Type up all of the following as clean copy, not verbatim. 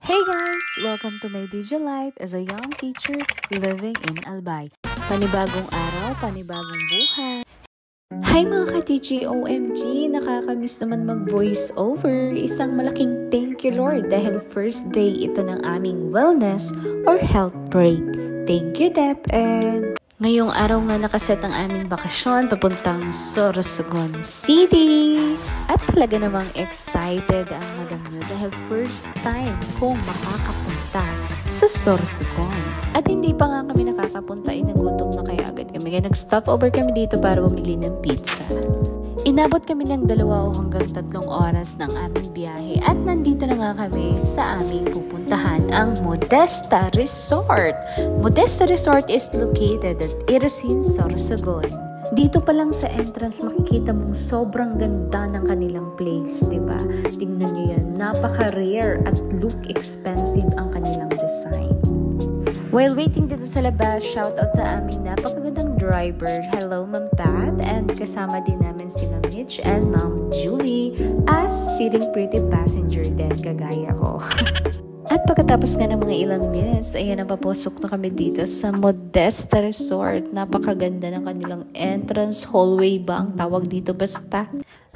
Hey guys! Welcome to my digital life as a young teacher living in Albay. Panibagong araw, panibagong buhay. Hi mga ka-teacher, OMG! Nakakamiss naman mag-voice over. Isang malaking thank you Lord dahil first day ito ng aming wellness or health break. Thank you, Dep, and ngayong araw nga nakaset ang aming bakasyon papuntang Sorsogon City. At talaga namang excited ang madam nyo dahil first time kong makakapunta sa Sorsogon. At hindi pa nga kami nakakapunta, nagutom na kaya agad kami. Kaya nag-stop over kami dito para bumili ng pizza. Inabot kami ng 2 hanggang 3 oras ng aming biyahe at nandito na nga kami sa aming pupuntahan, ang Modesta Resort. Modesta Resort is located at Irisin, Sorsogon. Dito pa lang sa entrance makikita mong sobrang ganda ng kanilang place, diba? Tingnan nyo yan, napaka-rare at look expensive ang kanilang design. While waiting dito sa labas, shoutout sa aming napakagandang driver. Hello, Ma'am Pat. And kasama din namin si Ma'am Mitch and Ma'am Julie as sitting pretty passenger din, kagaya ko. At pagkatapos nga ng mga ilang minutes, ayan, napapasok na kami dito sa Modesta Resort. Napakaganda ng kanilang entrance, hallway ba ang tawag dito basta.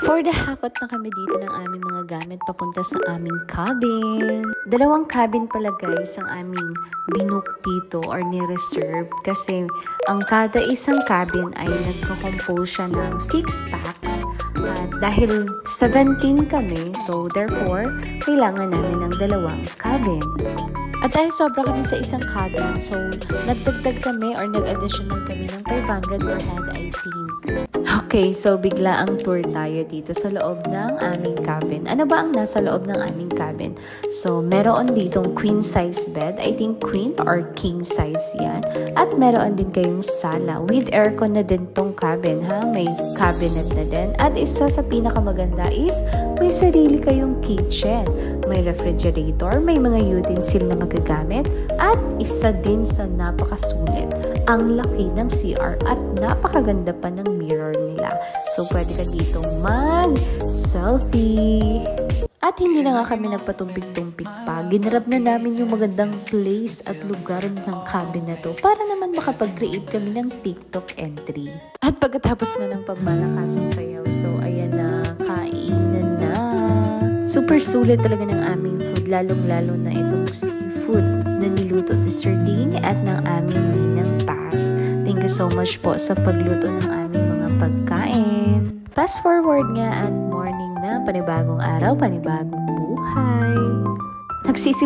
For the hakot na kami dito ng aming mga gamit papunta sa aming cabin. 2 cabin pala guys ang aming binook dito or ni-reserve kasi ang kada isang cabin ay nagko-compose siya ng 6 packs. At dahil 17 kami, so therefore, kailangan namin ng 2 cabin. At dahil sobra kami sa isang cabin, so nagdagdag kami or nag-additional kami ng 500 per head, I think. Okay, so bigla ang tour tayo dito sa loob ng aming cabin. Ano ba ang nasa loob ng aming cabin? So, meron ditong queen size bed. I think queen or king size yan. At meron din kayong sala. With aircon na din tong cabin, ha? May cabinet na din. At isa sa pinakamaganda is may sarili kayong kitchen. May refrigerator, may mga utensil na magagamit. At isa din sa napakasulit, ang laki ng CR at napakaganda pa ng mirror nila. So, pwede ka dito mag-selfie. At hindi na nga kami nagpatumpik-tumpik pa. Ginarap na namin yung magandang place at lugar ng cabin na to para naman makapag-create kami ng TikTok entry. At pagkatapos nga ng pagmalakasang sayaw, so ayan na, kainan na. Super sulit talaga ng aming food, lalong-lalo na itong seafood na niluto ni Sir Dean at ng aming Ninang Paz. Thank you so much po sa pagluto ng aming mga pagkain. Fast forward nga at morning na, panibagong araw, panibagong buhay.